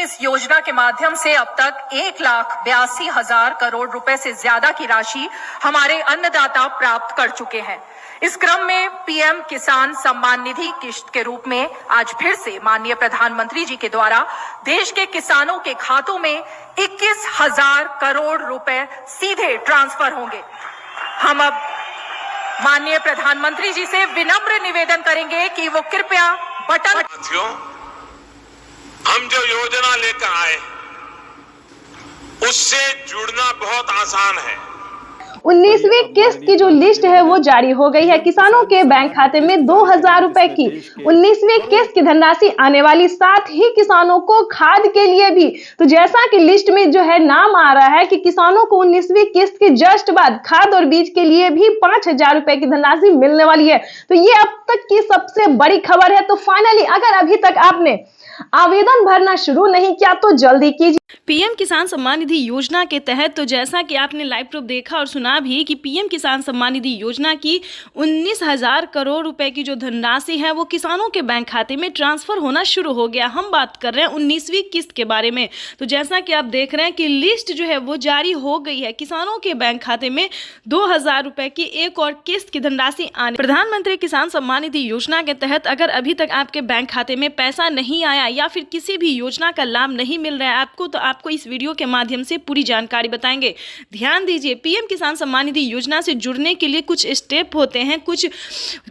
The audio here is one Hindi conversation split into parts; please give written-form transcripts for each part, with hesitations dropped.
इस योजना के माध्यम से अब तक 1,82,000 करोड़ रुपए से ज्यादा की राशि हमारे अन्नदाता प्राप्त कर चुके हैं। इस क्रम में पीएम किसान सम्मान निधि किश्त के रूप में आज फिर से माननीय प्रधानमंत्री जी के द्वारा देश के किसानों के खातों में 21,000 करोड़ रुपए सीधे ट्रांसफर होंगे। हम अब माननीय प्रधानमंत्री जी से विनम्र निवेदन करेंगे कि वो कृपया बटन। साथियों, हम जो योजना लेकर आए उससे जुड़ना बहुत आसान है। 19वीं किस्त की जो लिस्ट है वो जारी हो गई है। किसानों के बैंक खाते में 2,000 रुपए की 19वीं किस्त की धनराशि आने वाली, साथ ही किसानों को खाद के लिए भी। तो जैसा कि लिस्ट में जो है नाम आ रहा है कि किसानों को 19वीं किस्त के जस्ट बाद खाद और बीज के लिए भी 5,000 रुपए की धनराशि मिलने वाली है। तो ये अब तक की सबसे बड़ी खबर है। तो फाइनली अगर अभी तक आपने आवेदन भरना शुरू नहीं किया तो जल्दी कीजिए। पीएम किसान सम्मान निधि योजना के तहत तो जैसा कि आपने लाइव प्रूफ देखा और सुना भी कि पीएम किसान सम्मान निधि योजना की 19,000 करोड़ रुपए की जो धनराशि है वो किसानों के बैंक खाते में ट्रांसफर होना शुरू हो गया। हम बात कर रहे हैं 19वीं किस्त के बारे में। तो जैसा कि आप देख रहे हैं कि लिस्ट जो है वो जारी हो गई है। किसानों के बैंक खाते में 2,000 रुपए की एक और किस्त की धनराशि आने। प्रधानमंत्री किसान सम्मान निधि योजना के तहत अगर अभी तक आपके बैंक खाते में पैसा नहीं आया या फिर किसी भी योजना का लाभ नहीं मिल रहा है आपको, तो आपको इस वीडियो के माध्यम से पूरी जानकारी बताएंगे। ध्यान दीजिए, पीएम किसान सम्मान निधि योजना से जुड़ने के लिए कुछ स्टेप होते हैं, कुछ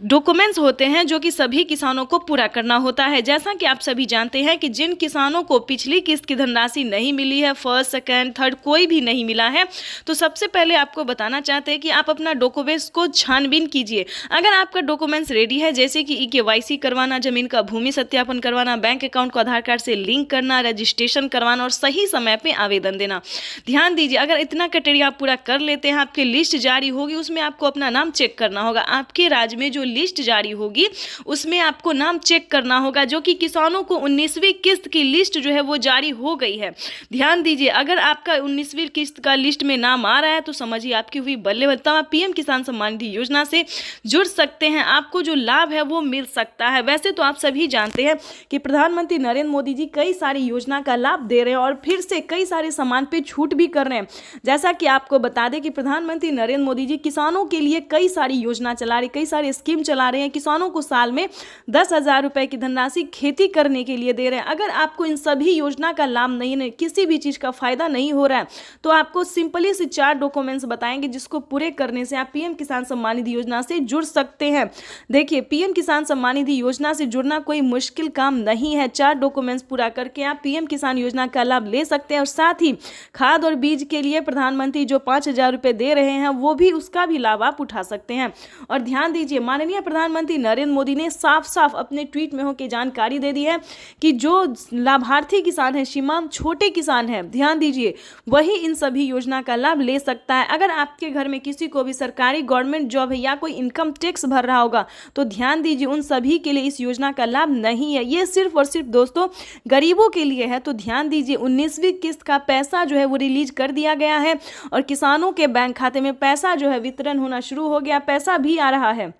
डॉक्यूमेंट्स होते हैं जो कि सभी किसानों को पूरा करना होता है। जैसा कि आप सभी जानते हैं कि जिन किसानों को पिछली किस्त की धनराशि नहीं मिली है, फर्स्ट सेकंड थर्ड कोई भी नहीं मिला है, तो सबसे पहले आपको बताना चाहते हैं कि आप अपना डॉक्यूमेंट्स को छानबीन कीजिए। अगर आपका डॉक्यूमेंट्स रेडी है, जैसे कि KYC करवाना, जमीन का भूमि सत्यापन करवाना, बैंक अकाउंट को आधार कार्ड से लिंक करना, रजिस्ट्रेशन करवाना और सही समय पे आवेदन देना। ध्यान दीजिए, अगर इतना क्राइटेरिया आप पूरा कर लेते हैं, आपकी लिस्ट जारी होगी, उसमें आपको अपना नाम चेक करना होगा। आपके राज्य में जो लिस्ट जारी होगी उसमें आपको नाम चेक करना होगा, जो कि किसानों को 19वीं किस्त की लिस्ट जो है वो जारी हो गई है। ध्यान दीजिए, अगर आपका 19वीं किस्त का लिस्ट में नाम आ रहा है तो समझिए आपकी हुई बल्ले बल्ले। आप पीएम किसान सम्मान निधि योजना से जुड़ सकते हैं, आपको जो लाभ है वो मिल सकता है। वैसे तो आप सभी जानते हैं कि प्रधानमंत्री नरेंद्र मोदी जी कई सारी योजना का लाभ दे रहे हैं और फिर से कई सारे सामान पे छूट भी कर रहे हैं। जैसा कि आपको बता दें कि प्रधानमंत्री नरेंद्र मोदी जी किसानों के लिए कई सारी योजना चला रहे, कई सारी स्कीम चला रहे हैं। किसानों को साल में 10,000 रुपए की धनराशि खेती करने के लिए दे रहे हैं। अगर आपको इन सभी योजना का लाभ नहीं, किसी भी चीज का फायदा नहीं हो रहा है, तो आपको सिंपली से 4 डॉक्यूमेंट्स बताएंगे जिसको पूरे करने से आप पीएम किसान सम्मान निधि योजना से जुड़ सकते हैं। देखिए, पीएम किसान सम्मान निधि योजना से जुड़ना कोई मुश्किल काम नहीं है। 4 डॉक्यूमेंट्स पूरा करके आप पीएम किसान योजना का लाभ ले सकते हैं और साथ ही खाद और बीज के लिए प्रधानमंत्री जो 5,000 रुपए दे रहे हैं वो भी, उसका भी लाभ आप उठा सकते हैं। और ध्यान दीजिए, माननीय प्रधानमंत्री नरेंद्र मोदी ने साफ साफ अपने ट्वीट में होकर जानकारी दे दी है कि जो लाभार्थी किसान है, सीमांत छोटे किसान है, ध्यान दीजिए, वही इन सभी योजना का लाभ ले सकता है। अगर आपके घर में किसी को भी सरकारी गवर्नमेंट जॉब है या कोई इनकम टैक्स भर रहा होगा तो ध्यान दीजिए, उन सभी के लिए इस योजना का लाभ नहीं है। ये सिर्फ और सिर्फ दोस्तों गरीबों के लिए है। तो ध्यान दीजिए, 19वीं किस्त का पैसा जो है वो रिलीज कर दिया गया है और किसानों के बैंक खाते में पैसा जो है वितरण होना शुरू हो गया, पैसा भी आ रहा है।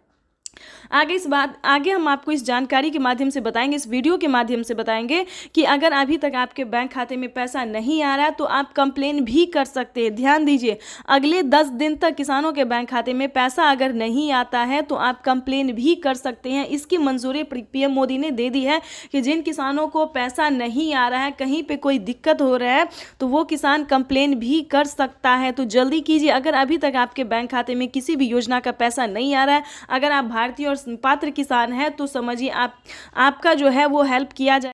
आगे हम आपको इस जानकारी के माध्यम से बताएंगे, इस वीडियो के माध्यम से बताएंगे कि अगर अभी तक आपके बैंक खाते में पैसा नहीं आ रहा है तो आप कंप्लेन भी कर सकते हैं। ध्यान दीजिए, अगले 10 दिन तक किसानों के बैंक खाते में पैसा अगर नहीं आता है तो आप कंप्लेन भी कर सकते हैं। इसकी मंजूरी पीएम मोदी ने दे दी है कि जिन किसानों को पैसा नहीं आ रहा है, कहीं पर कोई दिक्कत हो रहा है, तो वो किसान कंप्लेन भी कर सकता है। तो जल्दी कीजिए, अगर अभी तक आपके बैंक खाते में किसी भी योजना का पैसा नहीं आ रहा है, अगर आप भारतीय और पात्र किसान है तो समझिए आपका जो है वो हेल्प किया जाए।